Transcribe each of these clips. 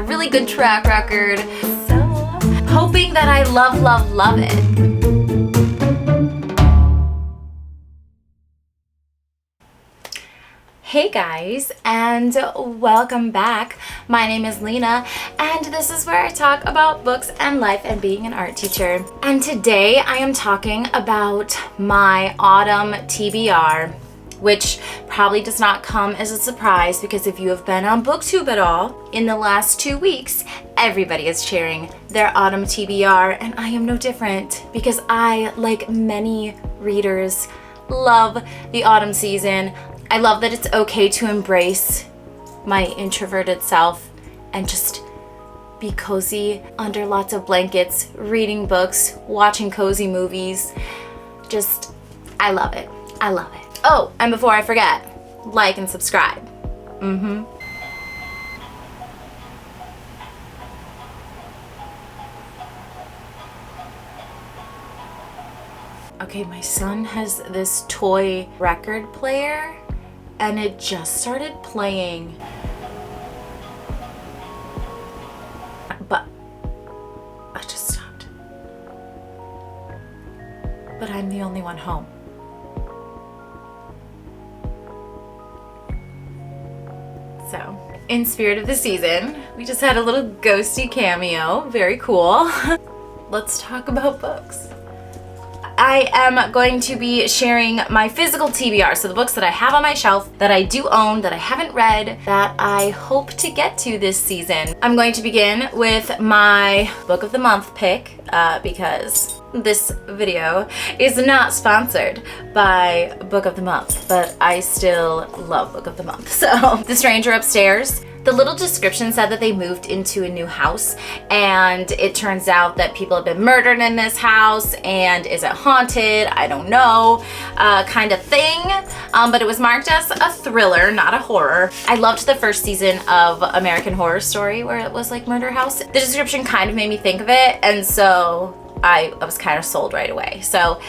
a really good track record. So, hoping that I love it. Hey guys, and welcome back. My name is Lena, and this is where I talk about books and life and being an art teacher. And today I am talking about my Autumn TBR, which probably does not come as a surprise because if you have been on BookTube at all, in the last 2 weeks, everybody is sharing their Autumn TBR, and I am no different because I, like many readers, love the autumn season. I love that it's okay to embrace my introverted self and just be cozy under lots of blankets, reading books, watching cozy movies. Just, I love it. I love it. Oh, and before I forget, like and subscribe. Okay, my son has this toy record player and it just started playing. But I just stopped. But I'm the only one home. So, in spirit of the season, we just had a little ghosty cameo. Very cool. Let's talk about books. I am going to be sharing my physical TBR, so the books that I have on my shelf, that I do own, that I haven't read, that I hope to get to this season. I'm going to begin with my Book of the Month pick, because this video is not sponsored by Book of the Month, but I still love Book of the Month. So, The Stranger Upstairs. The little description said that they moved into a new house, and it turns out that people have been murdered in this house, and is it haunted? I don't know, kind of thing. But it was marked as a thriller, not a horror. I loved the first season of American Horror Story where it was like murder house. The description kind of made me think of it, and so I was kind of sold right away. So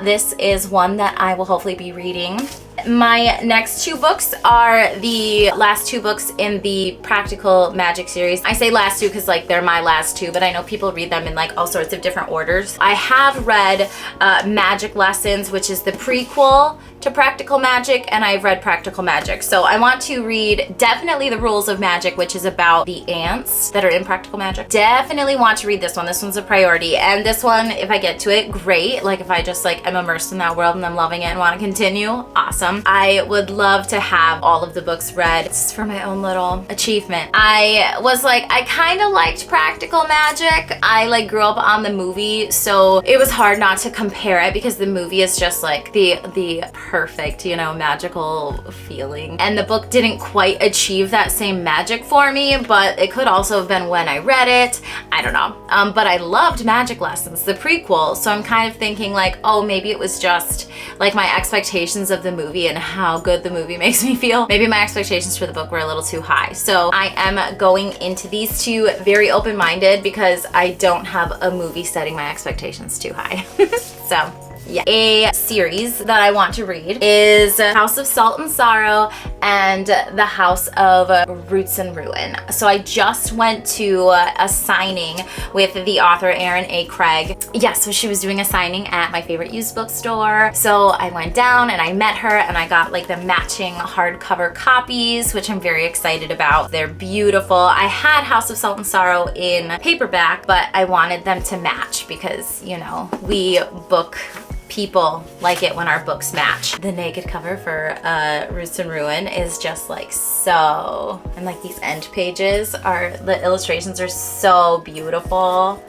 this is one that I will hopefully be reading. My next two books are the last two books in the Practical Magic series. I say last two because like they're my last two, but I know people read them in like all sorts of different orders. I have read Magic Lessons, which is the prequel to Practical Magic, and I've read Practical Magic. So I want to read definitely The Rules of Magic, which is about the ants that are in Practical Magic. Definitely want to read this one. This one's a priority. And this one, if I get to it, great. Like if I just like am immersed in that world and I'm loving it and want to continue, awesome. I would love to have all of the books read. It's for my own little achievement. I was like, I kind of liked Practical Magic. I like grew up on the movie, so it was hard not to compare it because the movie is just like the perfect, you know, magical feeling. And the book didn't quite achieve that same magic for me, but it could also have been when I read it. I don't know. But I loved Magic Lessons, the prequel, so I'm kind of thinking like, oh, maybe it was just like my expectations of the movie and how good the movie makes me feel. Maybe my expectations for the book were a little too high. So I am going into these two very open-minded because I don't have a movie setting my expectations too high. So yeah. A series that I want to read is House of Salt and Sorrow and The House of Roots and Ruin. So I just went to a signing with the author Erin A. Craig. Yeah, so she was doing a signing at my favorite used bookstore. So I went down and I met her and I got like the matching hardcover copies, which I'm very excited about. They're beautiful. I had House of Salt and Sorrow in paperback, but I wanted them to match because, you know, we book people like it when our books match. The naked cover for Roots and Ruin is just like so, and like these end pages are, the illustrations are so beautiful.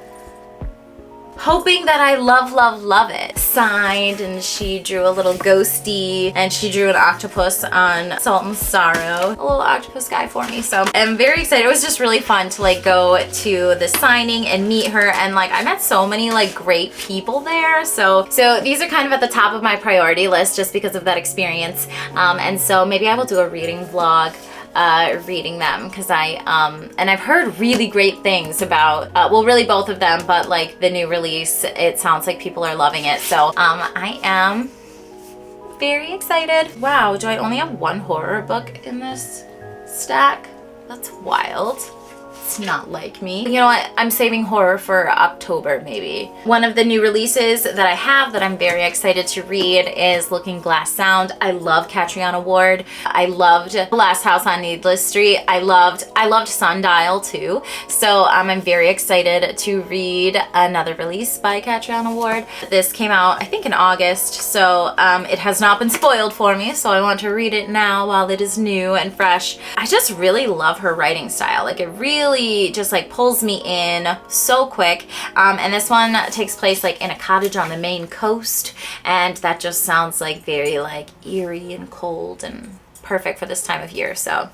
Hoping that I love it. Signed, and she drew a little ghosty, and she drew an octopus on Salt and Sorrow. A little octopus guy for me, so I'm very excited. It was just really fun to like go to the signing and meet her, and like I met so many like great people there. So these are kind of at the top of my priority list just because of that experience. And so maybe I will do a reading vlog reading them because and I've heard really great things about well, really both of them, but like the new release, it sounds like people are loving it, so I am very excited. Wow, do I only have one horror book in this stack? That's wild. It's not like me. You know what? I'm saving horror for October maybe. One of the new releases that I have that I'm very excited to read is Looking Glass Sound. I love Catriona Ward. I loved Last House on Needless Street. I loved Sundial too. So I'm very excited to read another release by Catriona Ward. This came out I think in August, so it has not been spoiled for me, so I want to read it now while it is new and fresh. I just really love her writing style. Like, it really just like pulls me in so quick. And this one takes place like in a cottage on the Maine coast, and that just sounds like very like eerie and cold and perfect for this time of year. So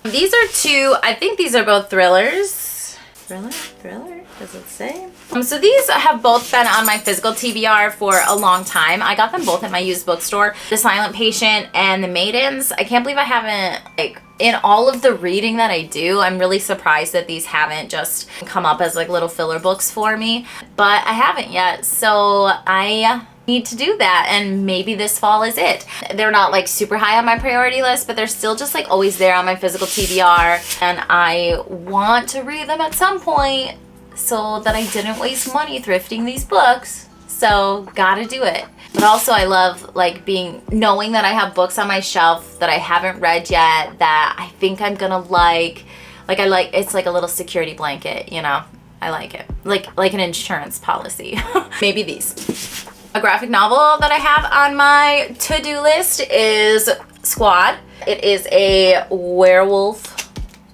these are two, I think these are both thrillers. Thriller? Does it say? So these have both been on my physical TBR for a long time. I got them both at my used bookstore. The Silent Patient and The Maidens. I can't believe I haven't, like, in all of the reading that I do, I'm really surprised that these haven't just come up as like little filler books for me. But I haven't yet, so I need to do that, and maybe this fall is it. They're not like super high on my priority list, but they're still just like always there on my physical TBR, and I want to read them at some point so that I didn't waste money thrifting these books. So gotta do it. But also I love like knowing that I have books on my shelf that I haven't read yet that I think I'm gonna like it's like a little security blanket, you know. I like it. Like an insurance policy. Maybe these. A graphic novel that I have on my to-do list is Squad. It is a werewolf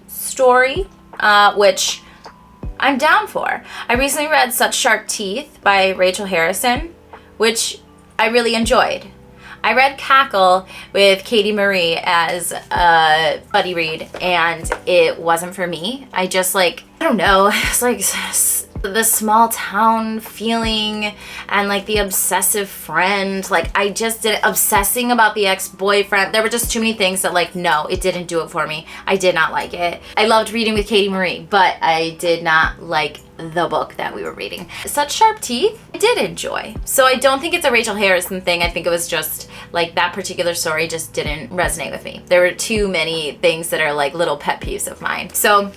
story, which I'm down for. I recently read Such Sharp Teeth by Rachel Harrison, which I really enjoyed. I read Cackle with Katie Marie as a buddy read, and it wasn't for me. I just like, I don't know, it's like the small town feeling and like the obsessive friend. Like, I just did obsessing about the ex-boyfriend. There were just too many things that like, no, it didn't do it for me. I did not like it. I loved reading with Katie Marie, but I did not like the book that we were reading. Such Sharp Teeth, I did enjoy. So I don't think it's a Rachel Harrison thing. I think it was just like that particular story just didn't resonate with me. There were too many things that are like little pet peeves of mine. So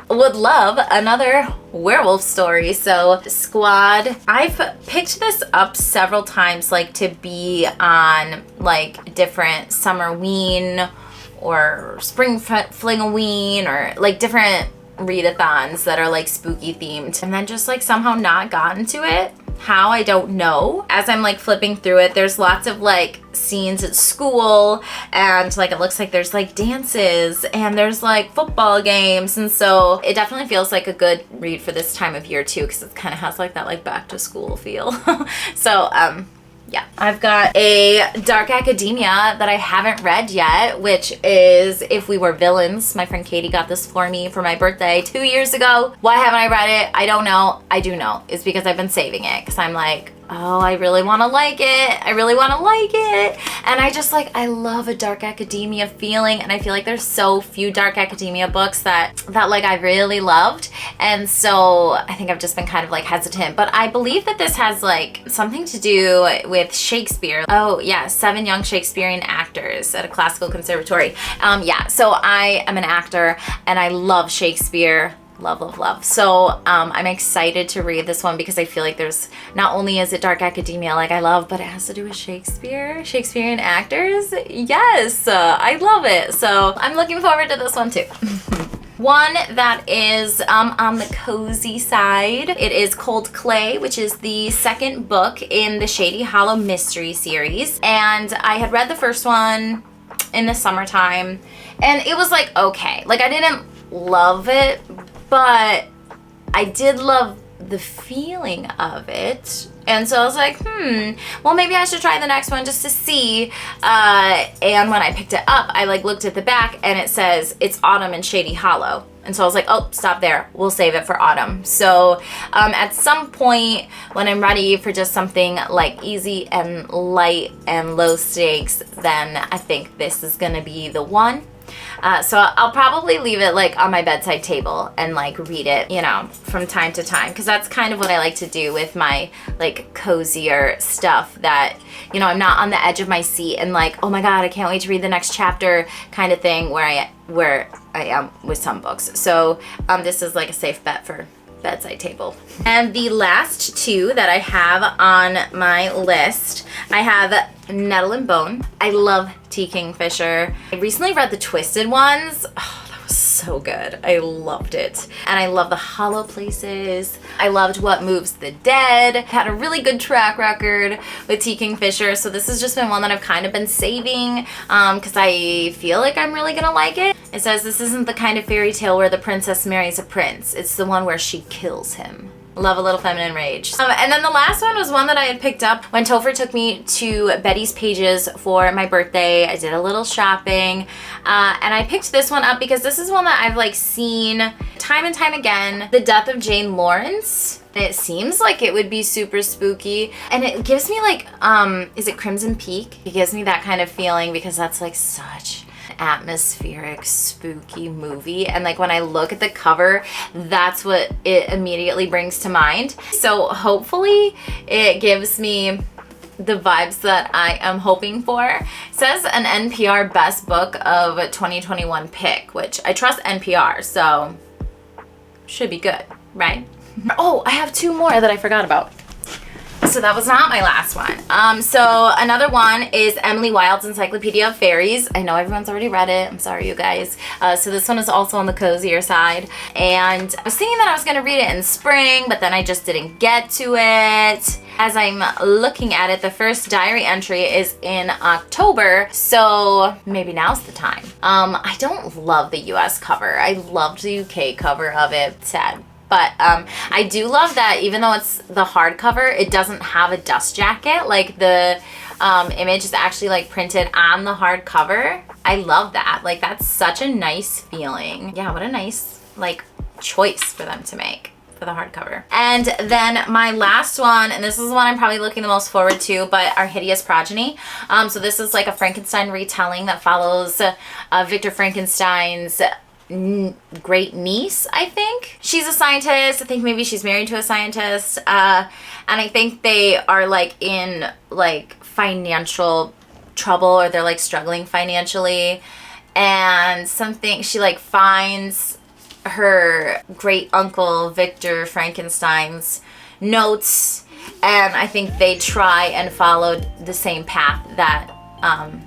would love another werewolf story. So Squad, I've picked this up several times, like to be on like different summerween or spring flingaween or like different readathons that are like spooky themed, and then just like somehow not gotten to it. How, I don't know. As I'm like flipping through it, there's lots of like scenes at school, and like it looks like there's like dances and there's like football games, and so it definitely feels like a good read for this time of year too, because it kind of has like that like back to school feel. So yeah, I've got a dark academia that I haven't read yet, which is If We Were Villains. My friend Katie got this for me for my birthday 2 years ago. Why haven't I read it? I don't know. I do know. It's because I've been saving it, because I'm like, oh, I really want to like it. I really want to like it. And I just like, I love a dark academia feeling, and I feel like there's so few dark academia books that like I really loved. And so I think I've just been kind of like hesitant, but I believe that this has like something to do with Shakespeare. Oh yeah, 7 young Shakespearean actors at a classical conservatory. Yeah, so I am an actor and I love Shakespeare. Love. So I'm excited to read this one because I feel like there's, not only is it dark academia like I love, but it has to do with Shakespearean actors. Yes, I love it. So I'm looking forward to this one too. One that is on the cozy side, it is Cold Clay, which is the second book in the Shady Hollow mystery series. And I had read the first one in the summertime, and it was like, okay. Like, I didn't love it, but I did love the feeling of it. And so I was like, well, maybe I should try the next one just to see. And when I picked it up, I like looked at the back and it says it's Autumn in Shady Hollow. And so I was like, oh, stop there. We'll save it for autumn. So at some point when I'm ready for just something like easy and light and low stakes, then I think this is gonna be the one. So I'll probably leave it like on my bedside table and like read it, you know, from time to time, because that's kind of what I like to do with my like cozier stuff, that, you know, I'm not on the edge of my seat and like, oh my God, I can't wait to read the next chapter kind of thing, where I am with some books. So this is like a safe bet for bedside table. And the last two that I have on my list, I have Nettle and Bone. I love Tea Kingfisher. I recently read the Twisted ones. Oh, that was so good. I loved it. And I love the hollow places. I loved What Moves the Dead. Had a really good track record with Tea Kingfisher, so this has just been one that I've kind of been saving because I feel like I'm really gonna like it. It says this isn't the kind of fairy tale where the princess marries a prince. It's the one where she kills him. Love a little feminine rage. And then the last one was one that I had picked up when Topher took me to Betty's Pages for my birthday. I did a little shopping and I picked this one up because this is one that I've like seen time and time again. The Death of Jane Lawrence. It seems like it would be super spooky, and it gives me like, is it Crimson Peak? It gives me that kind of feeling because that's like such atmospheric, spooky movie, and like when I look at the cover, that's what it immediately brings to mind. So hopefully it gives me the vibes that I am hoping for. It says an NPR best book of 2021 pick, which I trust NPR, so should be good, right? Oh, I have two more that I forgot about. So that was not my last one. So another one is Emily Wilde's Encyclopedia of Fairies. I know everyone's already read it. I'm sorry, you guys. So this one is also on the cozier side. And I was thinking that I was gonna read it in spring, but then I just didn't get to it. As I'm looking at it, the first diary entry is in October, so maybe now's the time. I don't love the US cover. I loved the UK cover of it. Sad. But I do love that even though it's the hardcover, it doesn't have a dust jacket. Like the image is actually like printed on the hardcover. I love that. Like that's such a nice feeling. Yeah, what a nice like choice for them to make for the hardcover. And then my last one, and this is the one I'm probably looking the most forward to, but Our Hideous Progeny. So this is like a Frankenstein retelling that follows Victor Frankenstein's great niece, I think. She's a scientist. I think maybe she's married to a scientist. And I think they are like in like financial trouble, or they're like struggling financially. And something, she like finds her great uncle Victor Frankenstein's notes, and I think they try and follow the same path that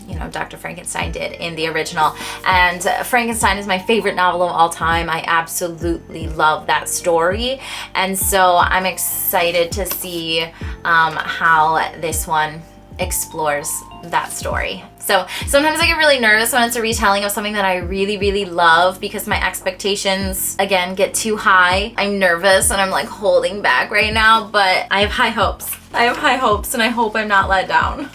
you know, Dr. Frankenstein did in the original. And Frankenstein is my favorite novel of all time. I absolutely love that story. And so I'm excited to see how this one explores that story. So sometimes I get really nervous when it's a retelling of something that I really, really love because my expectations, again, get too high. I'm nervous and I'm like holding back right now, but I have high hopes. I have high hopes and I hope I'm not let down.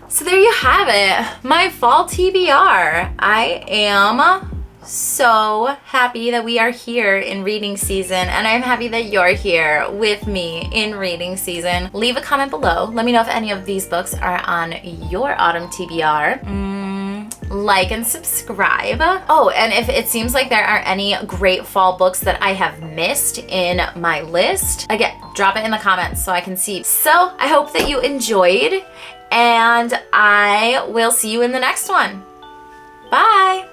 So there you have it, my fall TBR. I am so happy that we are here in reading season, and I'm happy that you're here with me in reading season. Leave a comment below. Let me know if any of these books are on your autumn TBR. Like and subscribe. Oh, and if it seems like there are any great fall books that I have missed in my list, again, drop it in the comments so I can see. So I hope that you enjoyed, and I will see you in the next one. Bye.